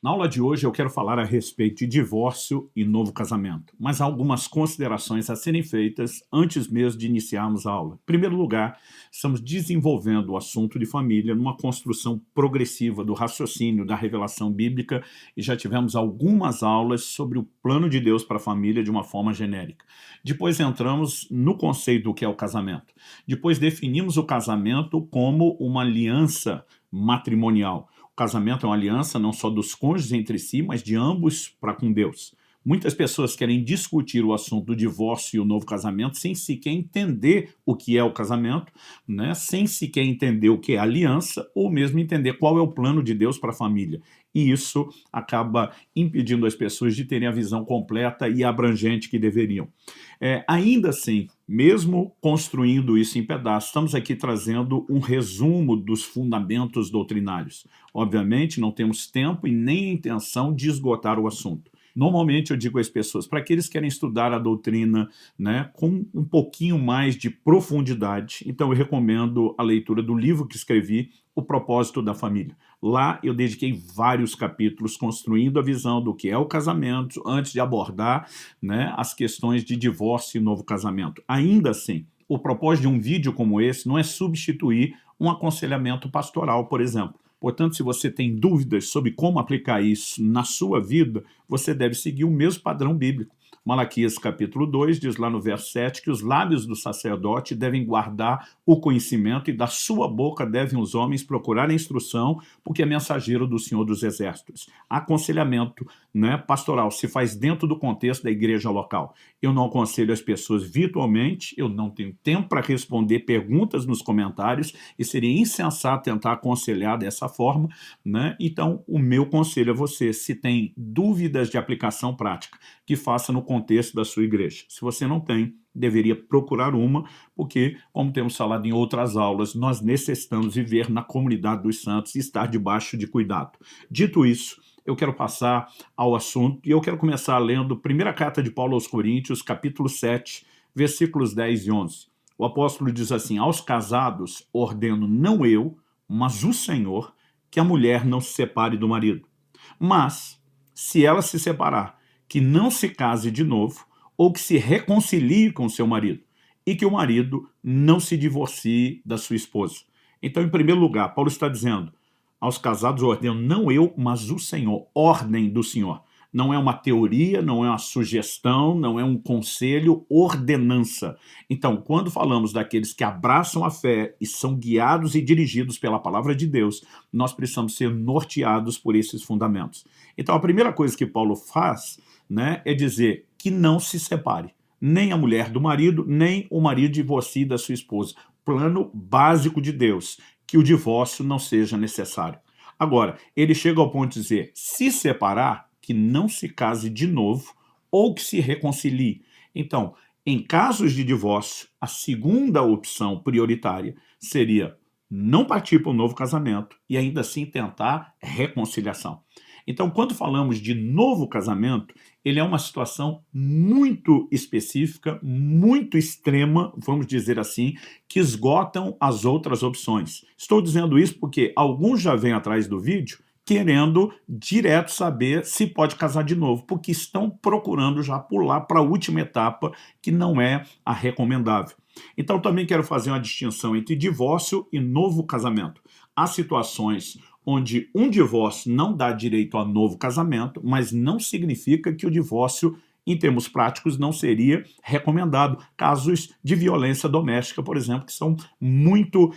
Na aula de hoje eu quero falar a respeito de divórcio e novo casamento, mas há algumas considerações a serem feitas antes mesmo de iniciarmos a aula. Em primeiro lugar, estamos desenvolvendo o assunto de família numa construção progressiva do raciocínio da revelação bíblica e já tivemos algumas aulas sobre o plano de Deus para a família de uma forma genérica. Depois entramos no conceito do que é o casamento. Depois definimos o casamento como uma aliança matrimonial. O casamento é uma aliança não só dos cônjuges entre si, mas de ambos para com Deus. Muitas pessoas querem discutir o assunto do divórcio e o novo casamento sem sequer entender o que é o casamento, né? Sem sequer entender o que é a aliança, ou mesmo entender qual é o plano de Deus para a família. E isso acaba impedindo as pessoas de terem a visão completa e abrangente que deveriam. Ainda assim, mesmo construindo isso em pedaços, estamos aqui trazendo um resumo dos fundamentos doutrinários. Obviamente, não temos tempo e nem a intenção de esgotar o assunto. Normalmente eu digo às pessoas, para aqueles que querem estudar a doutrina, né, com um pouquinho mais de profundidade, então eu recomendo a leitura do livro que escrevi, O Propósito da Família. Lá eu dediquei vários capítulos construindo a visão do que é o casamento, antes de abordar, né, as questões de divórcio e novo casamento. Ainda assim, o propósito de um vídeo como esse não é substituir um aconselhamento pastoral, por exemplo. Portanto, se você tem dúvidas sobre como aplicar isso na sua vida, você deve seguir o mesmo padrão bíblico. Malaquias capítulo 2 diz lá no verso 7 que os lábios do sacerdote devem guardar o conhecimento e da sua boca devem os homens procurar a instrução, porque é mensageiro do Senhor dos Exércitos. Aconselhamento, né, pastoral se faz dentro do contexto da igreja local. Eu não aconselho as pessoas virtualmente, eu não tenho tempo para responder perguntas nos comentários e seria insensato tentar aconselhar dessa forma, né? Então, o meu conselho a você, se tem dúvidas de aplicação prática, que faça no contexto da sua igreja. Se você não tem, deveria procurar uma, porque, como temos falado em outras aulas, nós necessitamos viver na comunidade dos santos e estar debaixo de cuidado. Dito isso, eu quero passar ao assunto e eu quero começar lendo a primeira carta de Paulo aos Coríntios, capítulo 7, versículos 10 e 11. O apóstolo diz assim: aos casados ordeno não eu, mas o Senhor, que a mulher não se separe do marido. Mas, se ela se separar, que não se case de novo, ou que se reconcilie com seu marido, e que o marido não se divorcie da sua esposa. Então, em primeiro lugar, Paulo está dizendo, aos casados ordeno não eu, mas o Senhor, ordem do Senhor. Não é uma teoria, não é uma sugestão, não é um conselho, ordenança. Então, quando falamos daqueles que abraçam a fé e são guiados e dirigidos pela palavra de Deus, nós precisamos ser norteados por esses fundamentos. Então, a primeira coisa que Paulo faz, né, é dizer que não se separe, nem a mulher do marido, nem o marido divorcie da sua esposa. Plano básico de Deus, que o divórcio não seja necessário. Agora, ele chega ao ponto de dizer, se separar, que não se case de novo ou que se reconcilie. Então, em casos de divórcio, a segunda opção prioritária seria não partir para um novo casamento e ainda assim tentar reconciliação. Então, quando falamos de novo casamento, ele é uma situação muito específica, muito extrema, vamos dizer assim, que esgotam as outras opções. Estou dizendo isso porque alguns já vêm atrás do vídeo querendo direto saber se pode casar de novo, porque estão procurando já pular para a última etapa, que não é a recomendável. Então, também quero fazer uma distinção entre divórcio e novo casamento. Há situações onde um divórcio não dá direito a novo casamento, mas não significa que o divórcio, em termos práticos, não seria recomendado. Casos de violência doméstica, por exemplo, que são muito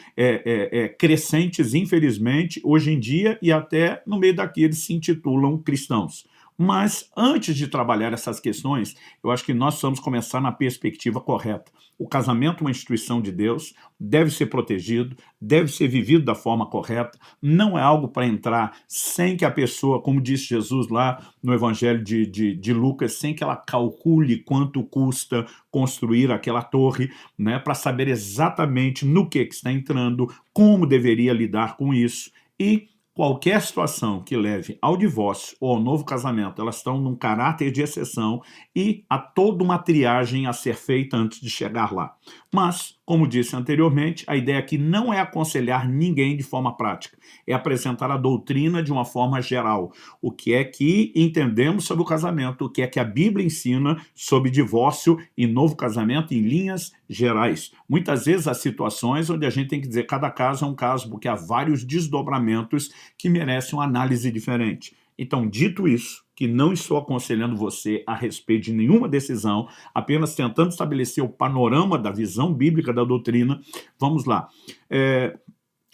crescentes, infelizmente, hoje em dia, e até no meio daqueles se intitulam cristãos. Mas, antes de trabalhar essas questões, eu acho que nós precisamos começar na perspectiva correta. O casamento é uma instituição de Deus, deve ser protegido, deve ser vivido da forma correta, não é algo para entrar sem que a pessoa, como disse Jesus lá no Evangelho de Lucas, sem que ela calcule quanto custa construir aquela torre, né, para saber exatamente no que está entrando, como deveria lidar com isso e qualquer situação que leve ao divórcio ou ao novo casamento, elas estão num caráter de exceção e há toda uma triagem a ser feita antes de chegar lá. Mas, Como disse anteriormente, a ideia aqui não é aconselhar ninguém de forma prática, é apresentar a doutrina de uma forma geral. O que é que entendemos sobre o casamento, o que é que a Bíblia ensina sobre divórcio e novo casamento em linhas gerais. Muitas vezes há situações onde a gente tem que dizer que cada caso é um caso, porque há vários desdobramentos que merecem uma análise diferente. Então, dito isso, que não estou aconselhando você a respeito de nenhuma decisão, apenas tentando estabelecer o panorama da visão bíblica da doutrina, vamos lá.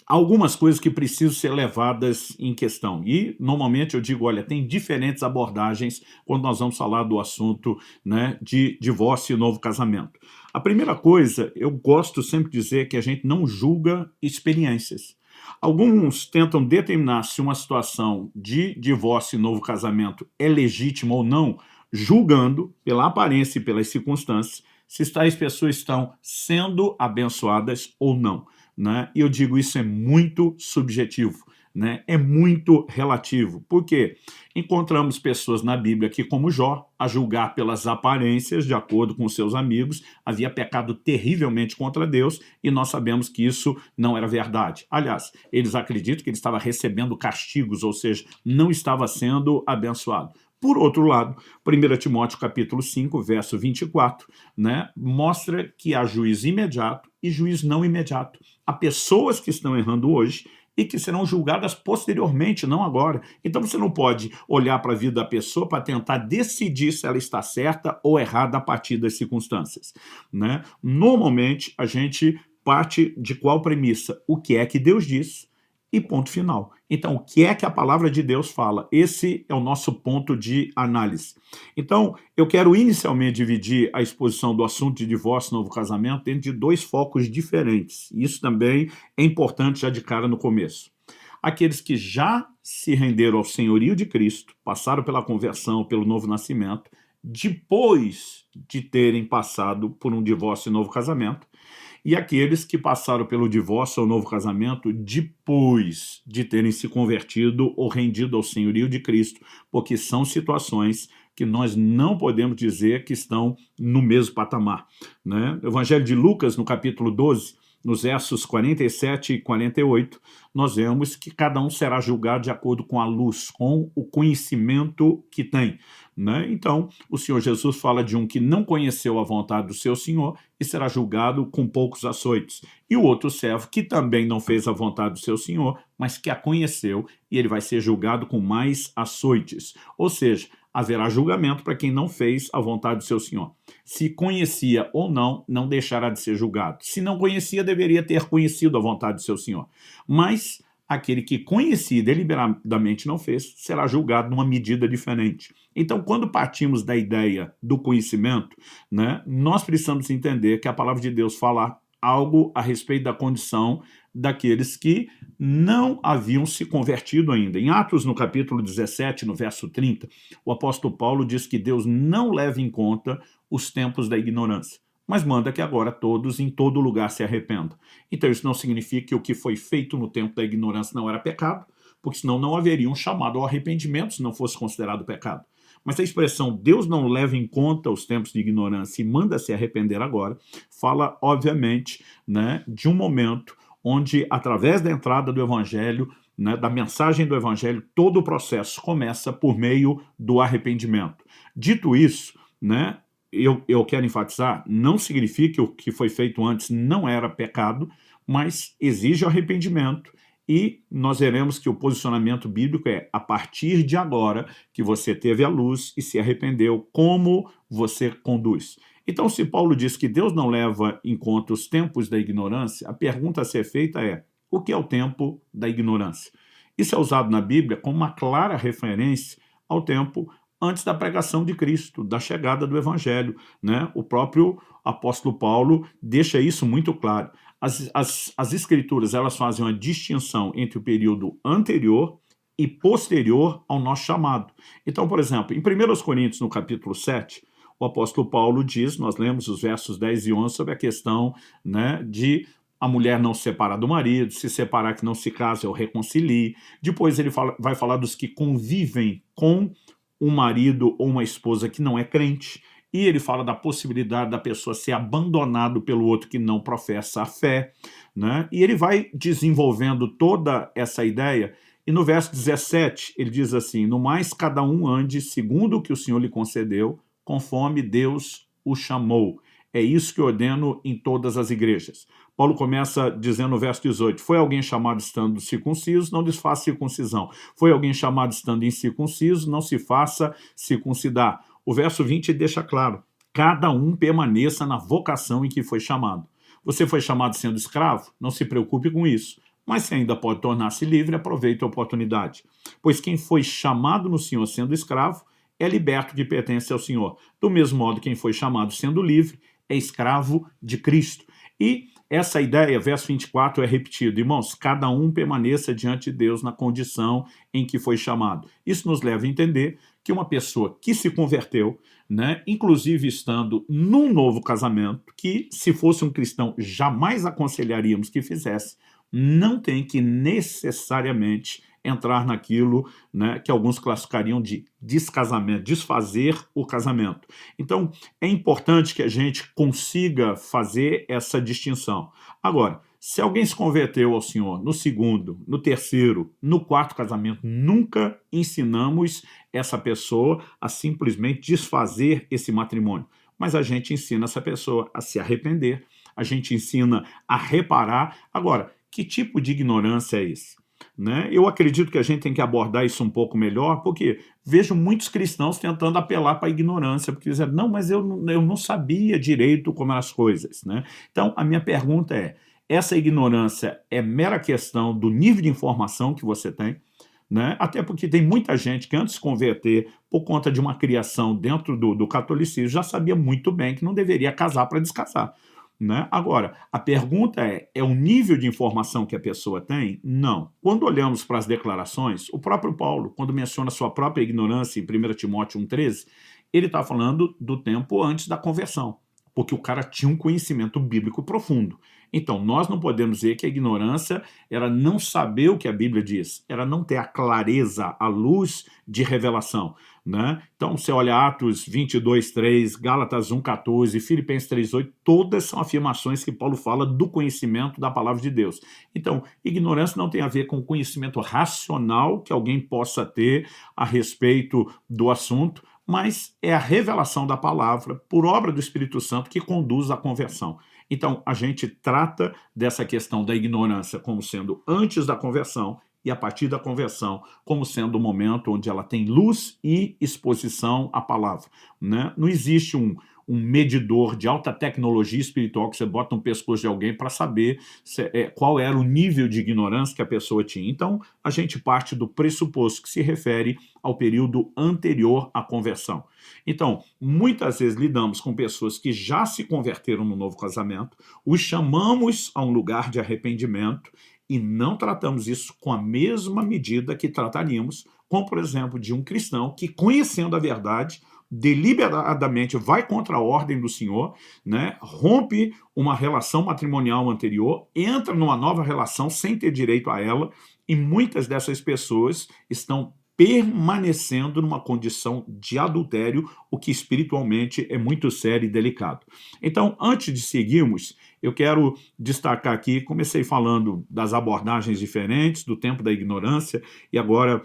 Algumas coisas que precisam ser levadas em questão. E, normalmente, eu digo, olha, tem diferentes abordagens quando nós vamos falar do assunto, né, de divórcio e novo casamento. A primeira coisa, eu gosto sempre de dizer que a gente não julga experiências. Alguns tentam determinar se uma situação de divórcio e novo casamento é legítima ou não, julgando pela aparência e pelas circunstâncias se tais pessoas estão sendo abençoadas ou não, né? E eu digo, isso é muito subjetivo, né? É muito relativo. Por quê? Encontramos pessoas na Bíblia que, como Jó, a julgar pelas aparências, de acordo com seus amigos, havia pecado terrivelmente contra Deus, e nós sabemos que isso não era verdade. Aliás, eles acreditam que ele estava recebendo castigos, ou seja, não estava sendo abençoado. Por outro lado, 1 Timóteo capítulo 5, verso 24, né, mostra que há juiz imediato e juiz não imediato. Há pessoas que estão errando hoje e que serão julgadas posteriormente, não agora. Então você não pode olhar para a vida da pessoa para tentar decidir se ela está certa ou errada a partir das circunstâncias, né? Normalmente, a gente parte de qual premissa? O que é que Deus diz? E ponto final. Então, o que é que a palavra de Deus fala? Esse é o nosso ponto de análise. Então, eu quero inicialmente dividir a exposição do assunto de divórcio e novo casamento dentro de dois focos diferentes. Isso também é importante já de cara no começo. Aqueles que já se renderam ao senhorio de Cristo, passaram pela conversão, pelo novo nascimento, depois de terem passado por um divórcio e novo casamento, e aqueles que passaram pelo divórcio ou novo casamento depois de terem se convertido ou rendido ao senhorio de Cristo, porque são situações que nós não podemos dizer que estão no mesmo patamar, né? O Evangelho de Lucas, no capítulo 12, nos versos 47 e 48, nós vemos que cada um será julgado de acordo com a luz, com o conhecimento que tem, né? Então, o Senhor Jesus fala de um que não conheceu a vontade do seu Senhor e será julgado com poucos açoites. E o outro servo que também não fez a vontade do seu Senhor, mas que a conheceu, e ele vai ser julgado com mais açoites. Ou seja, haverá julgamento para quem não fez a vontade do seu Senhor. Se conhecia ou não, não deixará de ser julgado. Se não conhecia, deveria ter conhecido a vontade do seu Senhor. Mas aquele que conhecia e deliberadamente não fez, será julgado numa medida diferente. Então, quando partimos da ideia do conhecimento, né, nós precisamos entender que a palavra de Deus fala algo a respeito da condição daqueles que não haviam se convertido ainda. Em Atos, no capítulo 17, no verso 30, o apóstolo Paulo diz que Deus não leva em conta os tempos da ignorância, mas manda que agora todos, em todo lugar, se arrependam. Então isso não significa que o que foi feito no tempo da ignorância não era pecado, porque senão não haveria um chamado ao arrependimento se não fosse considerado pecado. Mas a expressão Deus não leva em conta os tempos de ignorância e manda se arrepender agora, fala, obviamente, né, de um momento onde, através da entrada do Evangelho, né, da mensagem do Evangelho, todo o processo começa por meio do arrependimento. Dito isso, né, eu quero enfatizar, não significa que o que foi feito antes não era pecado, mas exige arrependimento. E nós veremos que o posicionamento bíblico é, a partir de agora que você teve a luz e se arrependeu, como você conduz. Então, se Paulo diz que Deus não leva em conta os tempos da ignorância, a pergunta a ser feita é, o que é o tempo da ignorância? Isso é usado na Bíblia como uma clara referência ao tempo antes da pregação de Cristo, da chegada do Evangelho, né? O próprio apóstolo Paulo deixa isso muito claro. As escrituras, elas fazem uma distinção entre o período anterior e posterior ao nosso chamado. Então, por exemplo, em 1 Coríntios, no capítulo 7, o apóstolo Paulo diz, nós lemos os versos 10 e 11 sobre a questão, né, de a mulher não se separar do marido, se separar que não se case ou reconcilie. Depois ele vai falar dos que convivem com um marido ou uma esposa que não é crente. e ele fala da possibilidade da pessoa ser abandonado pelo outro que não professa a fé, né? E ele vai desenvolvendo toda essa ideia, e no verso 17 ele diz assim: no mais cada um ande segundo o que o Senhor lhe concedeu, conforme Deus o chamou. É isso que eu ordeno em todas as igrejas. Paulo começa dizendo no verso 18: foi alguém chamado estando circunciso, não desfaça circuncisão. Foi alguém chamado estando incircunciso, não se faça circuncidar. O verso 20 deixa claro: cada um permaneça na vocação em que foi chamado. Você foi chamado sendo escravo? Não se preocupe com isso. Mas se ainda pode tornar-se livre, aproveite a oportunidade. Pois quem foi chamado no Senhor sendo escravo, é liberto que pertence ao Senhor. Do mesmo modo, quem foi chamado sendo livre, é escravo de Cristo. E essa ideia, verso 24, é repetido. Irmãos, cada um permaneça diante de Deus na condição em que foi chamado. Isso nos leva a entender que uma pessoa que se converteu, né, inclusive estando num novo casamento, que se fosse um cristão jamais aconselharíamos que fizesse, não tem que necessariamente entrar naquilo, né, que alguns classificariam de descasamento, desfazer o casamento. Então, é importante que a gente consiga fazer essa distinção. Agora, se alguém se converteu ao Senhor no segundo, no terceiro, no quarto casamento, nunca ensinamos essa pessoa a simplesmente desfazer esse matrimônio. Mas a gente ensina essa pessoa a se arrepender, a gente ensina a reparar. Agora, que tipo de ignorância é esse? Né? Eu acredito que a gente tem que abordar isso um pouco melhor, porque vejo muitos cristãos tentando apelar para a ignorância, porque dizem, não, mas eu não sabia direito como eram as coisas. Né? Então, a minha pergunta é, essa ignorância é mera questão do nível de informação que você tem? Né? Até porque tem muita gente que antes de se converter, por conta de uma criação dentro do catolicismo, já sabia muito bem que não deveria casar para descasar. Né? Agora, a pergunta é o nível de informação que a pessoa tem? Não. Quando olhamos para as declarações, o próprio Paulo, quando menciona sua própria ignorância em 1 Timóteo 1,13, ele está falando do tempo antes da conversão, porque o cara tinha um conhecimento bíblico profundo. Então, nós não podemos dizer que a ignorância era não saber o que a Bíblia diz, era não ter a clareza, a luz de revelação. Né? Então, você olha Atos 22:3, Gálatas 1:14, Filipenses 3:8, todas são afirmações que Paulo fala do conhecimento da palavra de Deus. Então, ignorância não tem a ver com o conhecimento racional que alguém possa ter a respeito do assunto, mas é a revelação da palavra por obra do Espírito Santo que conduz à conversão. Então, a gente trata dessa questão da ignorância como sendo antes da conversão e a partir da conversão como sendo o momento onde ela tem luz e exposição à palavra. Né? Não existe um medidor de alta tecnologia espiritual que você bota no pescoço de alguém para saber qual era o nível de ignorância que a pessoa tinha. Então, a gente parte do pressuposto que se refere ao período anterior à conversão. Então, muitas vezes lidamos com pessoas que já se converteram no novo casamento, os chamamos a um lugar de arrependimento e não tratamos isso com a mesma medida que trataríamos com, por exemplo, de um cristão que, conhecendo a verdade, deliberadamente vai contra a ordem do Senhor, né, rompe uma relação matrimonial anterior, entra numa nova relação sem ter direito a ela, e muitas dessas pessoas estão permanecendo numa condição de adultério, o que espiritualmente é muito sério e delicado. Então, antes de seguirmos, eu quero destacar aqui, comecei falando das abordagens diferentes, do tempo da ignorância, e agora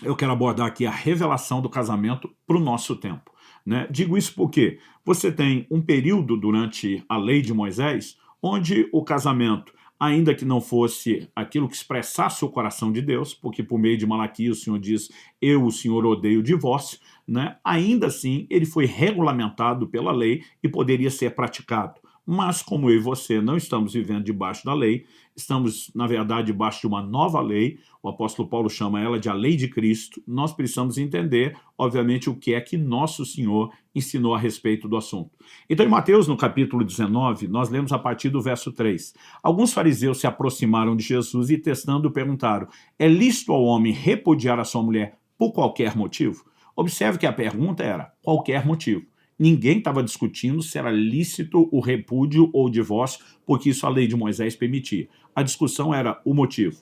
eu quero abordar aqui a revelação do casamento para o nosso tempo. Né? Digo isso porque você tem um período durante a lei de Moisés onde o casamento, ainda que não fosse aquilo que expressasse o coração de Deus, porque por meio de Malaquias o Senhor diz, eu, o Senhor, odeio o divórcio, né? Ainda assim ele foi regulamentado pela lei e poderia ser praticado. Mas como eu e você não estamos vivendo debaixo da lei, estamos, na verdade, debaixo de uma nova lei, o apóstolo Paulo chama ela de a lei de Cristo, nós precisamos entender, obviamente, o que é que nosso Senhor ensinou a respeito do assunto. Então, em Mateus, no capítulo 19, nós lemos a partir do verso 3. Alguns fariseus se aproximaram de Jesus e, testando, perguntaram, é lícito ao homem repudiar a sua mulher por qualquer motivo? Observe que a pergunta era, qualquer motivo. Ninguém estava discutindo se era lícito o repúdio ou o divórcio, porque isso a lei de Moisés permitia. A discussão era o motivo.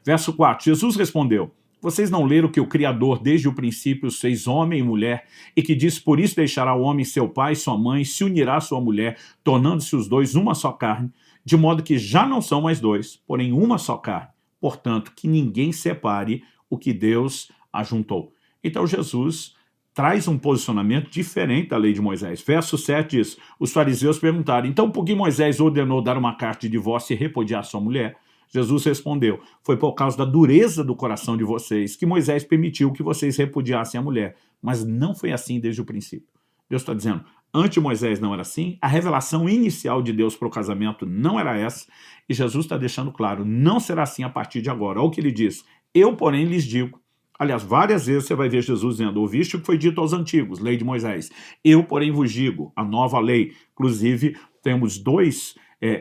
Verso 4, Jesus respondeu, Vocês não leram que o Criador desde o princípio os fez homem e mulher, e que diz, por isso deixará o homem seu pai e sua mãe, se unirá à sua mulher, tornando-se os dois uma só carne, de modo que já não são mais dois, porém uma só carne. Portanto, que ninguém separe o que Deus ajuntou. Então Jesus traz um posicionamento diferente da lei de Moisés. Verso 7 diz, os fariseus perguntaram, então por que Moisés ordenou dar uma carta de divórcio e repudiar sua mulher? Jesus respondeu, foi por causa da dureza do coração de vocês que Moisés permitiu que vocês repudiassem a mulher, mas não foi assim desde o princípio. Deus está dizendo, antes de Moisés não era assim, a revelação inicial de Deus para o casamento não era essa, e Jesus está deixando claro, não será assim a partir de agora. Olha o que ele diz, eu, porém, lhes digo. Aliás, várias vezes você vai ver Jesus dizendo, ouviste o que foi dito aos antigos, lei de Moisés. Eu, porém, vos digo, a nova lei. Inclusive, temos dois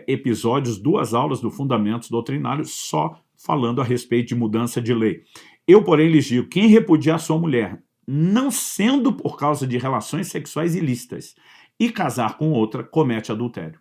episódios, 2 aulas do Fundamentos Doutrinários só falando a respeito de mudança de lei. Eu, porém, lhes digo, quem repudiar sua mulher, não sendo por causa de relações sexuais ilícitas, e casar com outra, comete adultério.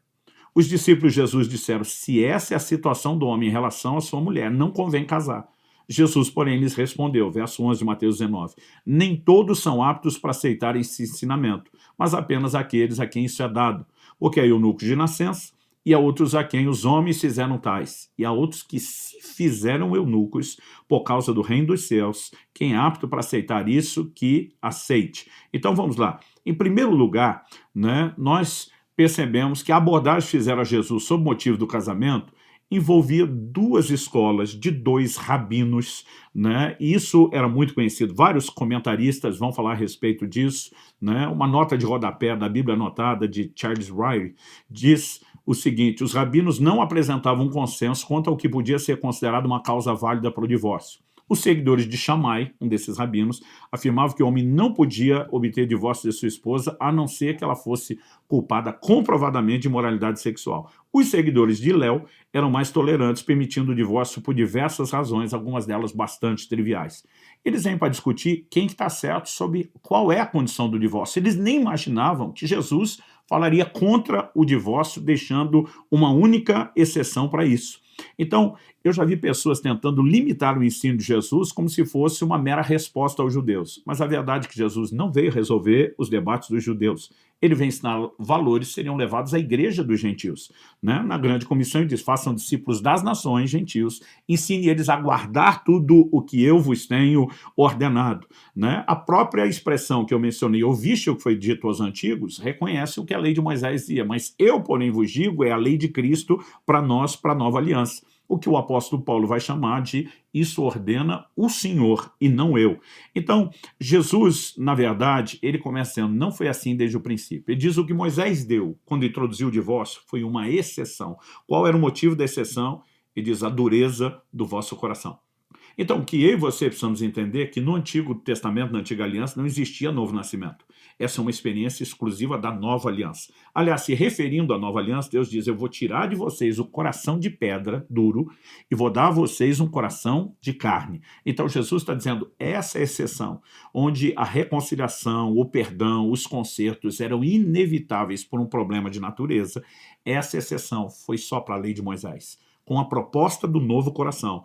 Os discípulos de Jesus disseram, se essa é a situação do homem em relação à sua mulher, não convém casar. Jesus, porém, lhes respondeu, verso 11 de Mateus 19, nem todos são aptos para aceitar esse ensinamento, mas apenas aqueles a quem isso é dado, porque há eunucos de nascença, e há outros a quem os homens fizeram tais, e há outros que se fizeram eunucos por causa do reino dos céus. Quem é apto para aceitar isso, que aceite. Então vamos lá. Em primeiro lugar, né, nós percebemos que a abordagem que fizeram a Jesus sob o motivo do casamento envolvia 2 escolas de 2 rabinos, né? E isso era muito conhecido. Vários comentaristas vão falar a respeito disso, né? Uma nota de rodapé da Bíblia Anotada de Charles Ryrie diz o seguinte, os rabinos não apresentavam um consenso quanto ao que podia ser considerado uma causa válida para o divórcio. Os seguidores de Shammai, um desses rabinos, afirmavam que o homem não podia obter divórcio de sua esposa a não ser que ela fosse culpada comprovadamente de imoralidade sexual. Os seguidores de Hillel eram mais tolerantes, permitindo o divórcio por diversas razões, algumas delas bastante triviais. Eles vêm para discutir quem está certo sobre qual é a condição do divórcio. Eles nem imaginavam que Jesus falaria contra o divórcio, deixando uma única exceção para isso. Então, eu já vi pessoas tentando limitar o ensino de Jesus como se fosse uma mera resposta aos judeus. Mas a verdade é que Jesus não veio resolver os debates dos judeus. Ele veio ensinar valores que seriam levados à igreja dos gentios. Né? Na grande comissão ele diz, façam discípulos das nações, gentios, ensine eles a guardar tudo o que eu vos tenho ordenado. Né? A própria expressão que eu mencionei, ouviste o que foi dito aos antigos, reconhece o que a lei de Moisés dizia, mas eu, porém, vos digo, é a lei de Cristo para nós, para a nova aliança. O que o apóstolo Paulo vai chamar de isso ordena o Senhor e não eu. Então, Jesus, na verdade, ele começa dizendo, não foi assim desde o princípio. Ele diz o que Moisés deu quando introduziu o divórcio foi uma exceção. Qual era o motivo da exceção? Ele diz a dureza do vosso coração. Então, o que eu e você precisamos entender é que no Antigo Testamento, na Antiga Aliança, não existia novo nascimento. Essa é uma experiência exclusiva da nova aliança. Aliás, se referindo à nova aliança, Deus diz, eu vou tirar de vocês o coração de pedra, duro, e vou dar a vocês um coração de carne. Então, Jesus está dizendo, essa é a exceção, onde a reconciliação, o perdão, os consertos eram inevitáveis por um problema de natureza. Essa exceção foi só para a lei de Moisés, com a proposta do novo coração.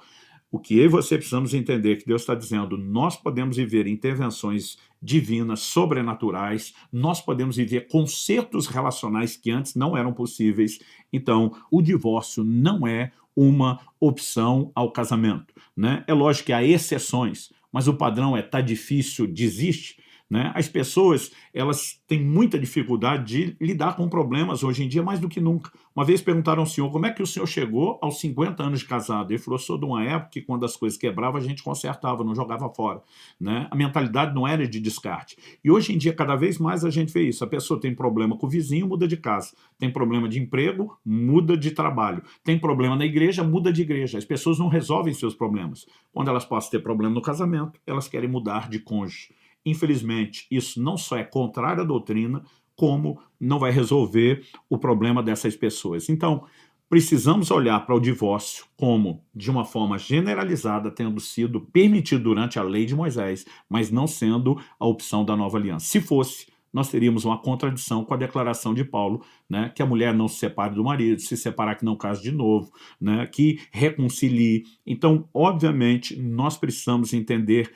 O que eu e você precisamos entender que Deus está dizendo, nós podemos viver intervenções divinas, sobrenaturais, nós podemos viver concertos relacionais que antes não eram possíveis. Então, o divórcio não é uma opção ao casamento. Né? É lógico que há exceções, mas o padrão é tá difícil, desiste. Né? As pessoas elas têm muita dificuldade de lidar com problemas hoje em dia, mais do que nunca. Uma vez perguntaram ao senhor, como é que o senhor chegou aos 50 anos de casado? Ele falou, sou de uma época que quando as coisas quebravam, a gente consertava, não jogava fora. Né? A mentalidade não era de descarte. E hoje em dia, cada vez mais a gente vê isso. A pessoa tem problema com o vizinho, muda de casa. Tem problema de emprego, muda de trabalho. Tem problema na igreja, muda de igreja. As pessoas não resolvem seus problemas. Quando elas possam ter problema no casamento, elas querem mudar de cônjuge. Infelizmente, isso não só é contrário à doutrina, como não vai resolver o problema dessas pessoas. Então, precisamos olhar para o divórcio como, de uma forma generalizada, tendo sido permitido durante a lei de Moisés, mas não sendo a opção da nova aliança. Se fosse, nós teríamos uma contradição com a declaração de Paulo, né, que a mulher não se separe do marido, se separar que não case de novo, né, que reconcilie. Então, obviamente, nós precisamos entender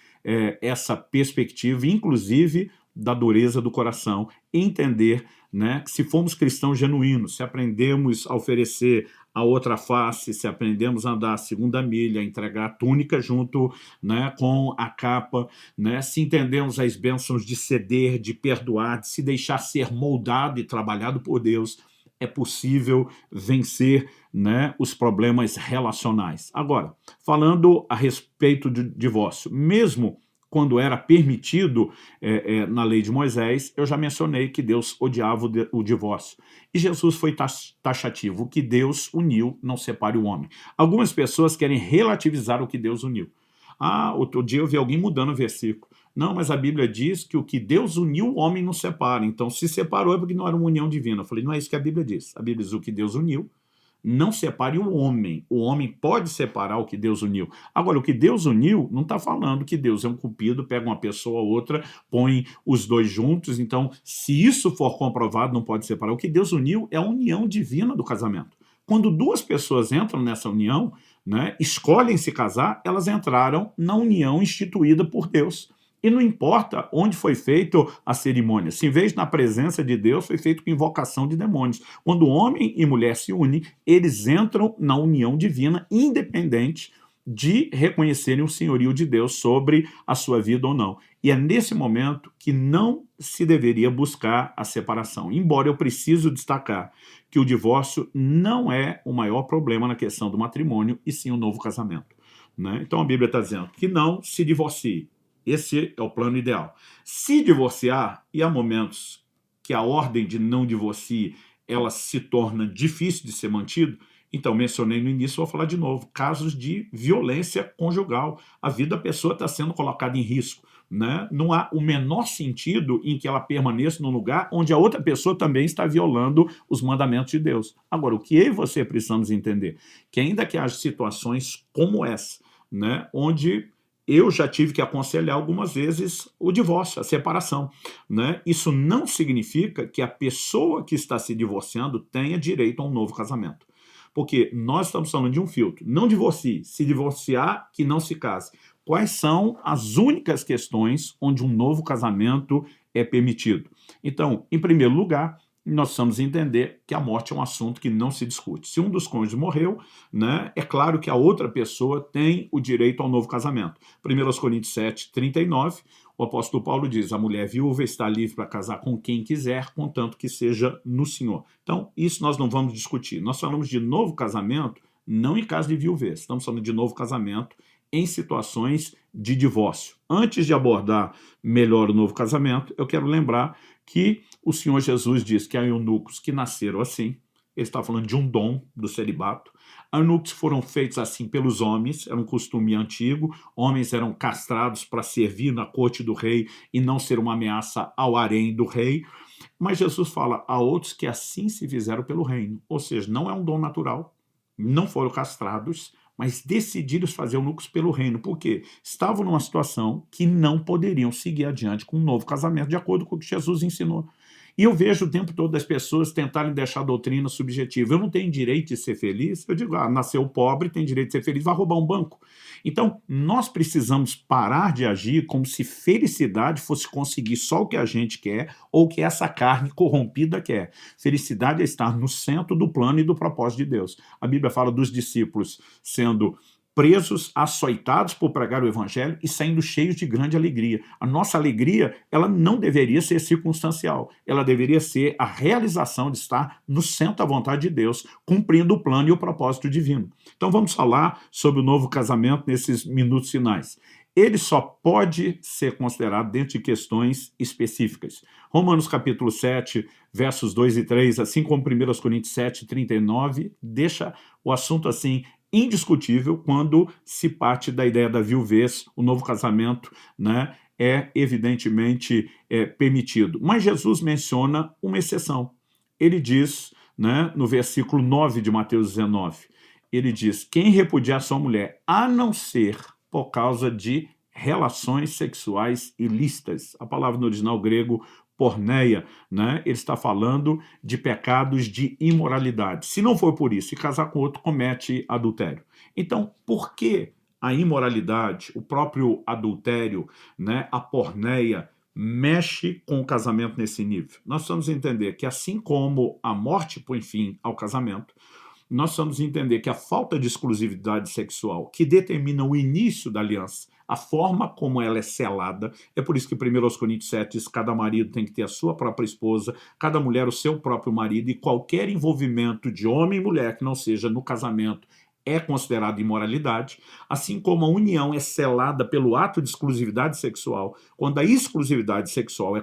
essa perspectiva, inclusive da dureza do coração, entender, né, que se formos cristãos genuínos, se aprendemos a oferecer a outra face, se aprendemos a andar a segunda milha, a entregar a túnica junto, né, com a capa, né, se entendemos as bênçãos de ceder, de perdoar, de se deixar ser moldado e trabalhado por Deus, é possível vencer, né, os problemas relacionais. Agora, falando a respeito de divórcio, mesmo quando era permitido na lei de Moisés, eu já mencionei que Deus odiava o divórcio. E Jesus foi taxativo: o que Deus uniu, não separe o homem. Algumas pessoas querem relativizar o que Deus uniu. Outro dia eu vi alguém mudando o versículo. Não, mas a Bíblia diz que o que Deus uniu, o homem não separa. Então, se separou é porque não era uma união divina. Eu falei, não é isso que a Bíblia diz. A Bíblia diz: o que Deus uniu, não separe o homem. O homem pode separar o que Deus uniu. Agora, o que Deus uniu não está falando que Deus é um cupido, pega uma pessoa ou outra, põe os dois juntos. Então, se isso for comprovado, não pode separar. O que Deus uniu é a união divina do casamento. Quando duas pessoas entram nessa união, né, escolhem se casar, elas entraram na união instituída por Deus. E não importa onde foi feita a cerimônia, se em vez na presença de Deus foi feito com invocação de demônios. Quando homem e mulher se unem, eles entram na união divina, independente de reconhecerem o senhorio de Deus sobre a sua vida ou não. E é nesse momento que não se deveria buscar a separação. Embora eu preciso destacar que o divórcio não é o maior problema na questão do matrimônio, e sim o novo casamento, né? Então a Bíblia está dizendo que não se divorcie. Esse é o plano ideal. Se divorciar, e há momentos que a ordem de não divorcie ela se torna difícil de ser mantida, então mencionei no início, vou falar de novo, casos de violência conjugal. A vida da pessoa está sendo colocada em risco, né? Não há o menor sentido em que ela permaneça num lugar onde a outra pessoa também está violando os mandamentos de Deus. Agora, o que eu e você precisamos entender, que ainda que haja situações como essa, né, onde eu já tive que aconselhar algumas vezes o divórcio, a separação, né? Isso não significa que a pessoa que está se divorciando tenha direito a um novo casamento. Porque nós estamos falando de um filtro. Não divorcie. Se divorciar, que não se case. Quais são as únicas questões onde um novo casamento é permitido? Então, em primeiro lugar, nós precisamos entender que a morte é um assunto que não se discute. Se um dos cônjuges morreu, né, é claro que a outra pessoa tem o direito ao novo casamento. 1 Coríntios 7, 39, o apóstolo Paulo diz: a mulher viúva está livre para casar com quem quiser, contanto que seja no Senhor. Então, isso nós não vamos discutir. Nós falamos de novo casamento, não em caso de viuvez. Estamos falando de novo casamento em situações de divórcio. Antes de abordar melhor o novo casamento, eu quero lembrar que o Senhor Jesus diz que há eunucos que nasceram assim. Ele está falando de um dom do celibato. Eunucos foram feitos assim pelos homens, era um costume antigo. Homens eram castrados para servir na corte do rei e não ser uma ameaça ao harém do rei. Mas Jesus fala: há outros que assim se fizeram pelo reino. Ou seja, não é um dom natural, não foram castrados, mas decidiram fazer eunucos pelo reino. Por quê? Estavam numa situação que não poderiam seguir adiante com um novo casamento, de acordo com o que Jesus ensinou. E eu vejo o tempo todo as pessoas tentarem deixar a doutrina subjetiva. Eu não tenho direito de ser feliz? Eu digo: nasceu pobre, tem direito de ser feliz, vai roubar um banco. Então, nós precisamos parar de agir como se felicidade fosse conseguir só o que a gente quer ou o que essa carne corrompida quer. Felicidade é estar no centro do plano e do propósito de Deus. A Bíblia fala dos discípulos sendo presos, açoitados por pregar o evangelho e saindo cheios de grande alegria. A nossa alegria, ela não deveria ser circunstancial, ela deveria ser a realização de estar no centro da vontade de Deus, cumprindo o plano e o propósito divino. Então vamos falar sobre o novo casamento nesses minutos finais. Ele só pode ser considerado dentro de questões específicas. Romanos capítulo 7, versos 2 e 3, assim como 1 Coríntios 7, 39, deixa o assunto assim indiscutível quando se parte da ideia da viuvez. O novo casamento, né, é evidentemente permitido. Mas Jesus menciona uma exceção. Ele diz, né, no versículo 9 de Mateus 19, ele diz: quem repudiar sua mulher, a não ser por causa de relações sexuais ilícitas. A palavra no original grego porneia, né? Ele está falando de pecados de imoralidade. Se não for por isso, se casar com outro, comete adultério. Então, por que a imoralidade, o próprio adultério, né, a porneia, mexe com o casamento nesse nível? Nós precisamos entender que assim como a morte põe fim ao casamento, nós precisamos entender que a falta de exclusividade sexual que determina o início da aliança, a forma como ela é selada, é por isso que 1 Coríntios 7 diz que cada marido tem que ter a sua própria esposa, cada mulher o seu próprio marido, e qualquer envolvimento de homem e mulher que não seja no casamento é considerado imoralidade, assim como a união é selada pelo ato de exclusividade sexual. Quando a exclusividade sexual é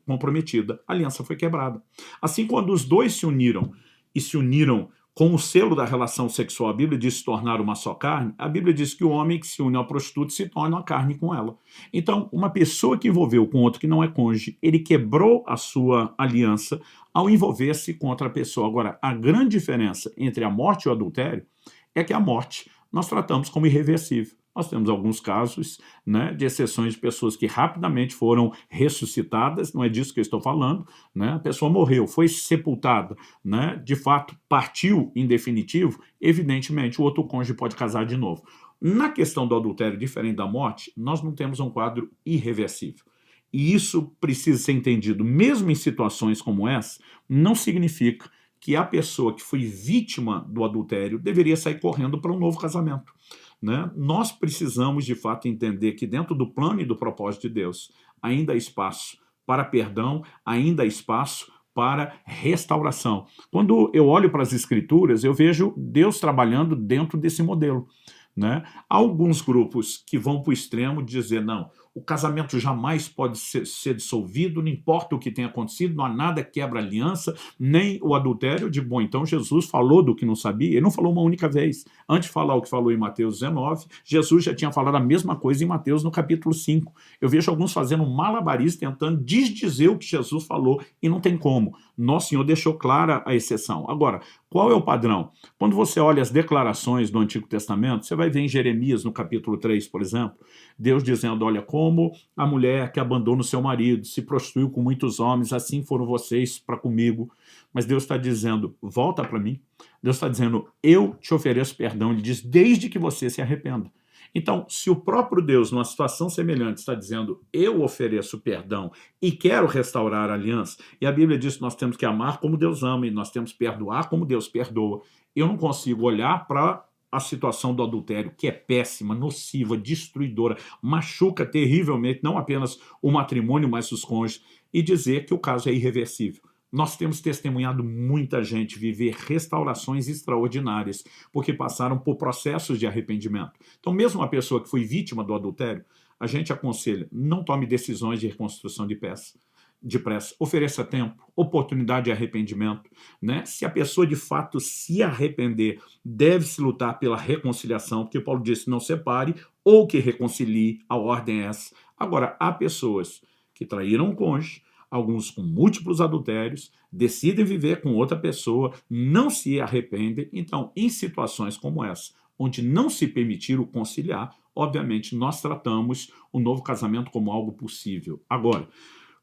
comprometida, a aliança foi quebrada. Assim, quando os dois se uniram com o selo da relação sexual, a Bíblia diz se tornar uma só carne, a Bíblia diz que o homem que se une ao prostituto se torna uma carne com ela. Então, uma pessoa que envolveu com outro que não é cônjuge, ele quebrou a sua aliança ao envolver-se com outra pessoa. Agora, a grande diferença entre a morte e o adultério é que a morte nós tratamos como irreversível. Nós temos alguns casos, né, de exceções de pessoas que rapidamente foram ressuscitadas, não é disso que eu estou falando, né? A pessoa morreu, foi sepultada, né, de fato partiu em definitivo, evidentemente o outro cônjuge pode casar de novo. Na questão do adultério, diferente da morte, nós não temos um quadro irreversível. E isso precisa ser entendido, mesmo em situações como essa, não significa que a pessoa que foi vítima do adultério deveria sair correndo para um novo casamento, né? Nós precisamos, de fato, entender que dentro do plano e do propósito de Deus ainda há espaço para perdão, ainda há espaço para restauração. Quando eu olho para as Escrituras, eu vejo Deus trabalhando dentro desse modelo, né? Há alguns grupos que vão para o extremo de dizer, não, o casamento jamais pode ser dissolvido, não importa o que tenha acontecido, não há nada que quebra aliança, nem o adultério. Eu digo, bom, então Jesus falou do que não sabia, ele não falou uma única vez. Antes de falar o que falou em Mateus 19, Jesus já tinha falado a mesma coisa em Mateus no capítulo 5. Eu vejo alguns fazendo um malabarismo, tentando desdizer o que Jesus falou, e não tem como. Nosso Senhor deixou clara a exceção. Agora, qual é o padrão? Quando você olha as declarações do Antigo Testamento, você vai ver em Jeremias, no capítulo 3, por exemplo, Deus dizendo, olha, como a mulher que abandona o seu marido, se prostituiu com muitos homens, assim foram vocês para comigo. Mas Deus está dizendo, volta para mim. Deus está dizendo, eu te ofereço perdão. Ele diz, desde que você se arrependa. Então, se o próprio Deus, numa situação semelhante, está dizendo, eu ofereço perdão e quero restaurar a aliança, e a Bíblia diz que nós temos que amar como Deus ama e nós temos que perdoar como Deus perdoa, eu não consigo olhar para a situação do adultério, que é péssima, nociva, destruidora, machuca terrivelmente, não apenas o matrimônio, mas os cônjuges, e dizer que o caso é irreversível. Nós temos testemunhado muita gente viver restaurações extraordinárias, porque passaram por processos de arrependimento. Então, mesmo uma pessoa que foi vítima do adultério, a gente aconselha, não tome decisões de reconstrução depressa, ofereça tempo, oportunidade de arrependimento, né? Se a pessoa de fato se arrepender, deve-se lutar pela reconciliação, porque Paulo disse, não separe ou que reconcilie, a ordem é essa. Agora, há pessoas que traíram o cônjuge, alguns com múltiplos adultérios, decidem viver com outra pessoa, não se arrependem. Então, em situações como essa, onde não se permitir o conciliar, obviamente nós tratamos o novo casamento como algo possível. Agora,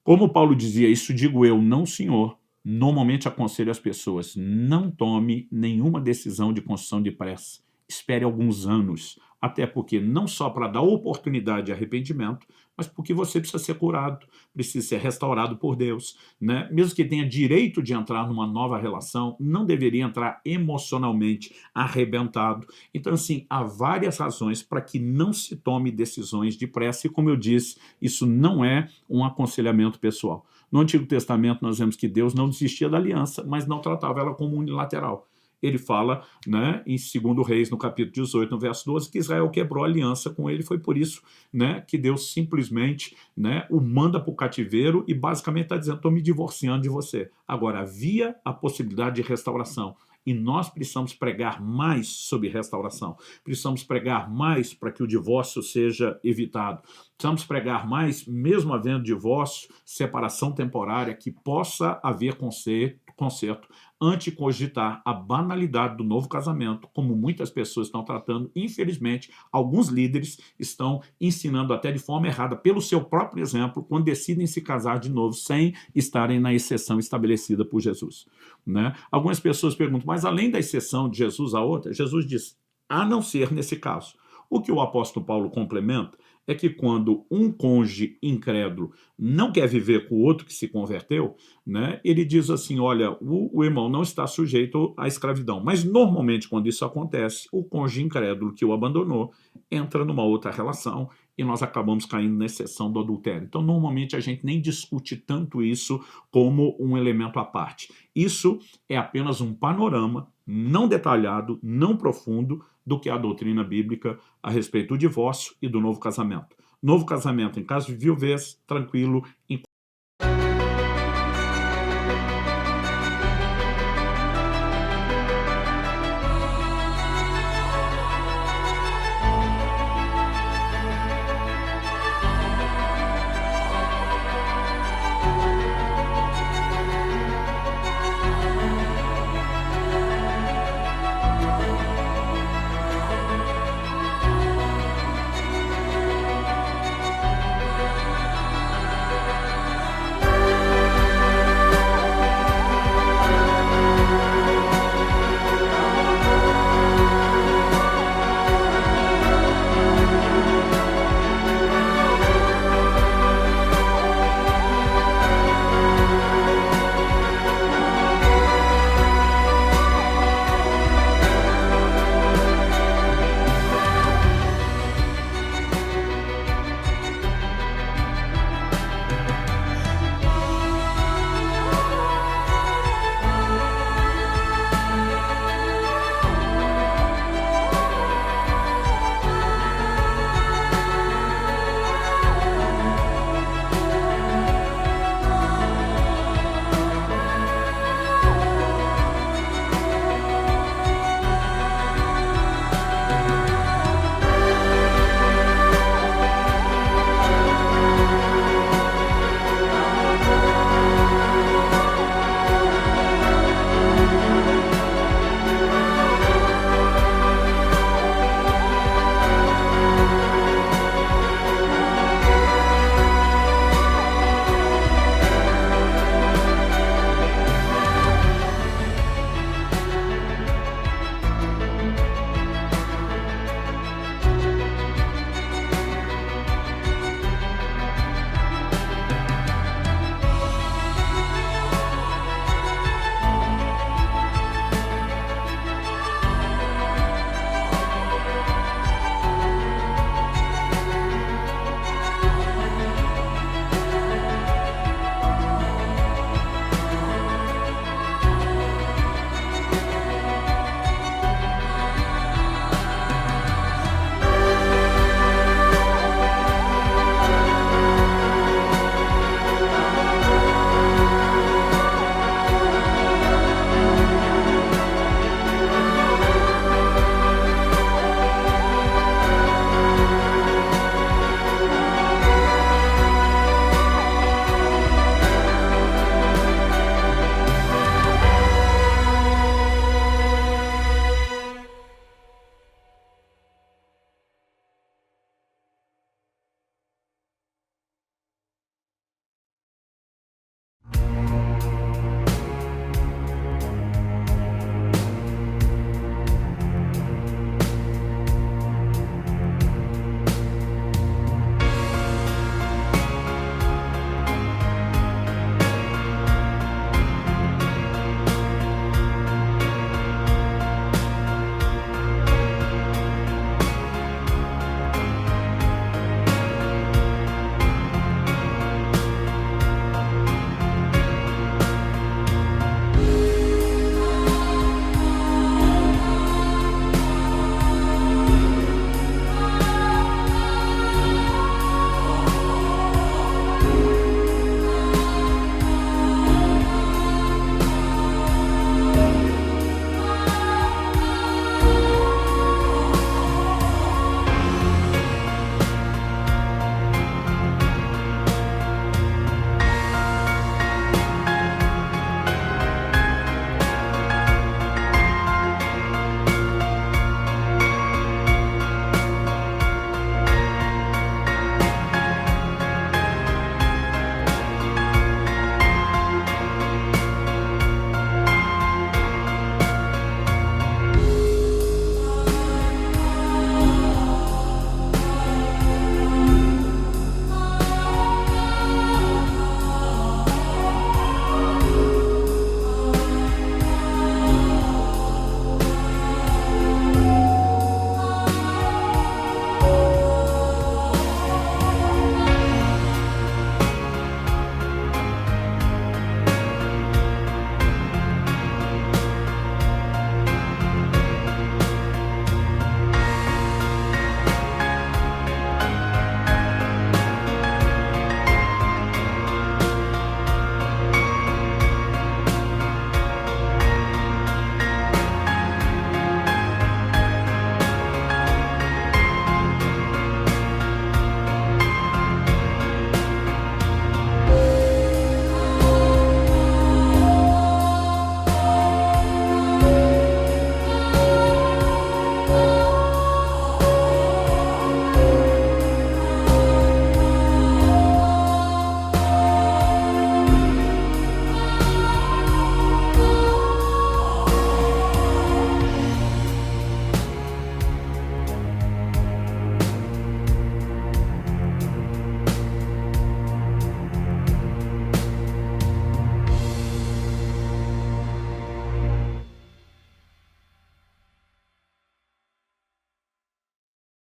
como Paulo dizia, isso digo eu, não senhor, normalmente aconselho as pessoas, não tome nenhuma decisão de construção depressa. Espere alguns anos, até porque não só para dar oportunidade de arrependimento, mas porque você precisa ser curado, precisa ser restaurado por Deus, né? Mesmo que tenha direito de entrar numa nova relação, não deveria entrar emocionalmente arrebentado. Então, assim, há várias razões para que não se tome decisões depressa, e como eu disse, isso não é um aconselhamento pessoal. No Antigo Testamento nós vemos que Deus não desistia da aliança, mas não tratava ela como unilateral. Ele fala, né, em 2 Reis, no capítulo 18, no verso 12, que Israel quebrou a aliança com ele, foi por isso, né, que Deus simplesmente, né, o manda para o cativeiro e basicamente está dizendo, estou me divorciando de você. Agora, havia a possibilidade de restauração. E nós precisamos pregar mais sobre restauração. Precisamos pregar mais para que o divórcio seja evitado. Precisamos pregar mais, mesmo havendo divórcio, separação temporária, que possa haver conserto, conceito, antes de cogitar a banalidade do novo casamento, como muitas pessoas estão tratando. Infelizmente, alguns líderes estão ensinando até de forma errada, pelo seu próprio exemplo, quando decidem se casar de novo, sem estarem na exceção estabelecida por Jesus, né? Algumas pessoas perguntam, mas além da exceção de Jesus, a outra? Jesus diz, a não ser nesse caso. O que o apóstolo Paulo complementa é que quando um cônjuge incrédulo não quer viver com o outro que se converteu, né, ele diz assim, olha, o irmão não está sujeito à escravidão. Mas normalmente quando isso acontece, o cônjuge incrédulo que o abandonou entra numa outra relação e nós acabamos caindo na exceção do adultério. Então normalmente a gente nem discute tanto isso como um elemento à parte. Isso é apenas um panorama não detalhado, não profundo, do que a doutrina bíblica a respeito do divórcio e do novo casamento. Novo casamento em caso de viuvez, tranquilo,